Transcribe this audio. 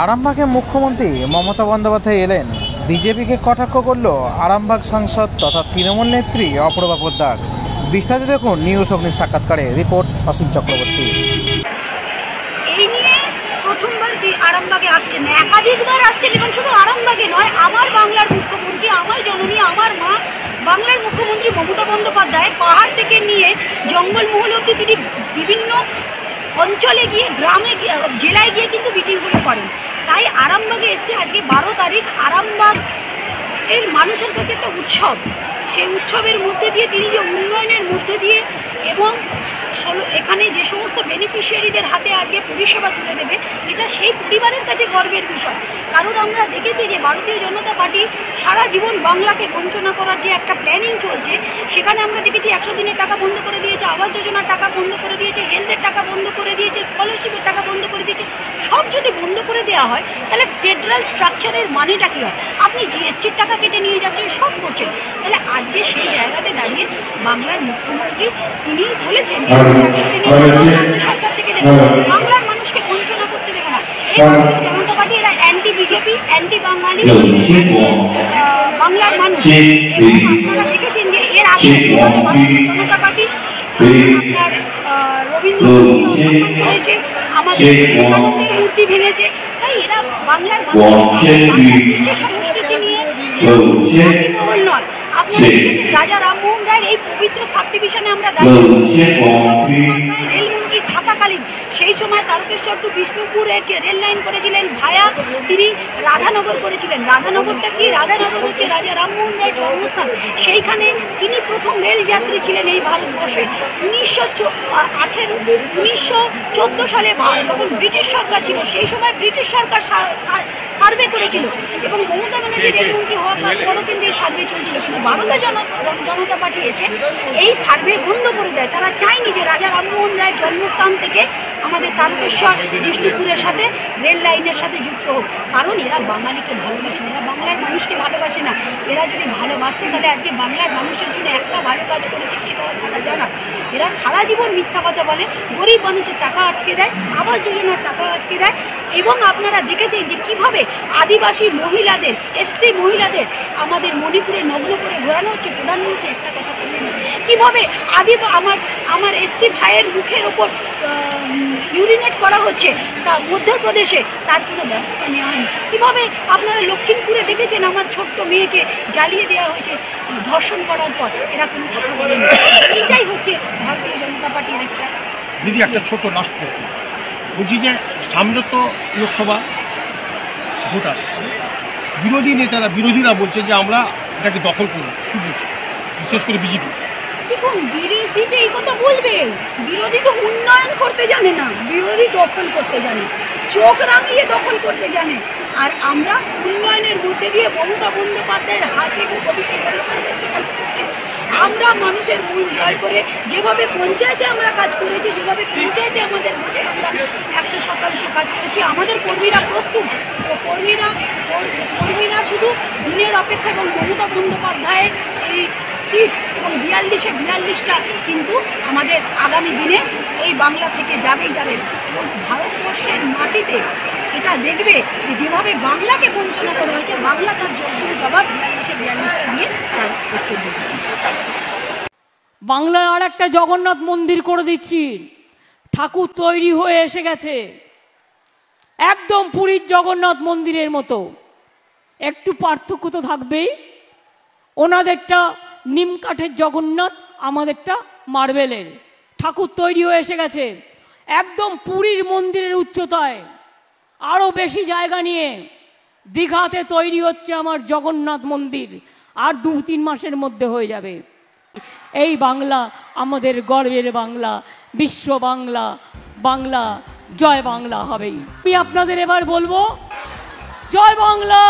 আরামবাগে মুখ্যমন্ত্রী মমতা বন্দ্যোপাধ্যায় এলেন। বিজেপিকে কটাক্ষ করল আরামবাগ সাংসদ তথা তৃণমূল নেত্রী অপূর্বা পোদ্দার। বিস্তারিত দেখুন নিউজ অগ্নির সাক্ষাৎকারে। রিপোর্ট অসীম চক্রবর্তী। এই নিয়ে প্রথমবার আরামবাগে আসছেন, একাধিকবার আসছেন, এবং শুধু আরামবাগে নয়, আমার বাংলার মুখ্যমন্ত্রী, আমার জননী, আমার মা বাংলার মুখ্যমন্ত্রী মমতা বন্দ্যোপাধ্যায় পাহাড় থেকে নিয়ে জঙ্গলমহল অব্দি তিনি বিভিন্ন অঞ্চলে গিয়ে, গ্রামে গিয়ে, জেলায় গিয়ে কিন্তু মিটিংগুলো করেন। তাই আরামবাগে এসছে। আজকে 12 তারিখ। আরামবাগ এর মানুষের কাছে একটা উৎসব। সেই উৎসবের মধ্যে দিয়ে তিনি যে উন্নয়নের মধ্যে দিয়ে এবং এখানে যে সমস্ত বেনিফিশিয়ারিদের হাতে আজকে পরিষেবা তুলে দেবে, এটা সেই পরিবারের কাছে গর্বের বিষয়। কারণ আমরা দেখেছি যে ভারতীয় জনতা পার্টি সারা জীবন বাংলাকে বঞ্চনা করার যে একটা প্ল্যানিং চলছে, সেখানে আমরা দেখেছি 100 দিনের টাকা বন্ধ করে দিয়েছে, আবাস যোজনার টাকা বন্ধ করে দিয়েছে, হেলথের টাকা বন্ধ করে দিয়েছে, স্কলারশিপের টাকা বন্ধ করে দিয়েছে। সব যদি বন্ধ করে দেওয়া হয় তাহলে ফেডারেল স্ট্রাকচারের মানেটা কী হয়? আপনি জিএসটির টাকা কেটে নিয়ে যাচ্ছেন, সব করছেন। তাহলে আজকে সেই জায়গাতে দাঁড়িয়ে বাংলার মুখ্যমন্ত্রী তিনি বলেছেন যে 100 দিনের সরকার থেকে দেবে, বাংলার মানুষকে বঞ্চনা করতে দেবে না। এই ভারতীয় জনতা পার্টি এরা অ্যান্টি বিজেপি, অ্যান্টি বাঙালি, বাংলার মানুষ। এবং আপনারা দেখেছেন যে এর আগে ভারতীয় জনতা পার্টি আপনার রবীন্দ্র করেছে, আমাদের বিবেকানন্দের মূর্তি ভেঙেছে। তাই এরা বাংলার মানুষের সংস্কৃতি নিয়ে মহল নয়। আপনারা দেখেছেন রাজা রামমোহন রায়ের এই পবিত্র সাব ডিভিশনে আমরা রেলমন্ত্রী থাকাকালীন সেই সময় তারকেশ্বর টু বিষ্ণুপুরের যে রেল লাইন করেছিলেন ভায়া, তিনি রাধানগর করেছিলেন। রাধানগরটা কি? রাধানগর হচ্ছে রাজা রামমোহন রায়ের জন্মস্থান। সেইখানে তিনি প্রথম রেল যাত্রী ছিলেন এই ভারতবর্ষে। 1914 সালে যখন ব্রিটিশ সরকার ছিল, সেই সময় ব্রিটিশ সরকার সার্ভে করেছিল এবং মমতা ব্যানার্জি রেলমন্ত্রী হওয়ার পরও কিন্তু এই সার্ভে চলছিল। কিন্তু ভারতীয় জনতা পার্টি এসে এই সার্ভে বন্ধ করে দেয়। তারা চায়নি যে রাজা রামমোহন রায়ের জন্মস্থান থেকে আমাদের তারকেশ্বর বিষ্ণুপুরের সাথে রেল লাইনের সাথে যুক্ত হোক। কারণ এরা বাঙালিকে ভালোবাসে না, এরা বাংলার মানুষকে ভালোবাসে না। এরা যদি ভালোবাসতে তাহলে আজকে বাংলার মানুষের জন্য একটা ভালো কাজ করেছে সেটা তারা জানা। এরা সারা জীবন মিথ্যা কথা বলে, গরিব মানুষের টাকা আটকে দেয়, আবাস যোজনার টাকা আটকে দেয়। এবং আপনারা দেখেছেন যে কীভাবে আদিবাসী মহিলাদের, এসসি মহিলাদের আমাদের মণিপুরে নগ্ন করে ঘোরানো হচ্ছে। প্রধানমন্ত্রী একটা কথা বললেন না, কীভাবে আমার এসসি ভাইয়ের মুখের ওপর ইউরিনেট করা হচ্ছে তা মধ্যপ্রদেশে, তার কোনো ব্যবস্থা নেওয়া হয়নি। কীভাবে আপনারা লক্ষ্মীমপুরে দেখেছেন আমার ছোট্ট মেয়েকে জ্বালিয়ে দেওয়া হয়েছে ধর্ষণ করার পর, এরা কোনো কথা বলেন না। এইটাই হচ্ছে ভারতীয় জনতা পার্টির একটা। দিদি, একটা ছোট লাস্ট প্রশ্ন বলছি যে সামনে তো লোকসভা ভোট আসছে, বিরোধীরা বলছে যে আমরা এটাকে দখল করব। কী বলছে বিশেষ করে বিজেপি? দেখুন, বিরোধী যে এই কথা বলবে, বিরোধী তো উন্নয়ন করতে জানে না, বিরোধী দখল করতে জানে, চোখ রাঙিয়ে দখল করতে জানে। আর আমরা উন্নয়নের মধ্যে দিয়ে মমতা বন্দ্যোপাধ্যায়ের হাসি এবং অভিষেক বন্দ্যোপাধ্যায়ের সেখান থেকে আমরা মানুষের মন জয় করে যেভাবে পঞ্চায়েতে আমরা কাজ করেছি, যেভাবে পঞ্চায়েতে আমাদের ভোটে আমরা 100% কাজ করেছি, আমাদের কর্মীরা প্রস্তুত। কর্মীরা শুধু দিনের অপেক্ষা এবং মমতা বন্দ্যোপাধ্যায়ের এই সিট এবং 42টা কিন্তু আমাদের আগামী দিনে এই বাংলা থেকে যাবেই যাবে। ভারতবর্ষের মাটিতে এটা দেখবে যে যেভাবে বাংলাকে বঞ্চনা করা হয়েছে, বাংলা তার যোগ্য জবাব 42টা দিয়ে তার কর্তব্য। বাংলায় আর একটা জগন্নাথ মন্দির করে দিচ্ছি, ঠাকুর তৈরি হয়ে এসে গেছে, একদম পুরীর জগন্নাথ মন্দিরের মতো। একটু পার্থক্য তো থাকবেই, ওনাদেরটা নিম কাঠের জগন্নাথ, আমাদেরটা মার্বেলের। ঠাকুর তৈরি হয়ে এসে গেছে একদম পুরীর মন্দিরের উচ্চতায়, আরও বেশি জায়গা নিয়ে। দীঘাতে তৈরি হচ্ছে আমার জগন্নাথ মন্দির, আর 2-3 মাসের মধ্যে হয়ে যাবে। এই বাংলা আমাদের গর্বের বাংলা, বিশ্ব বাংলা, বাংলা জয় বাংলা হবেই। আমি আপনাদের এবার বলবো জয় বাংলা।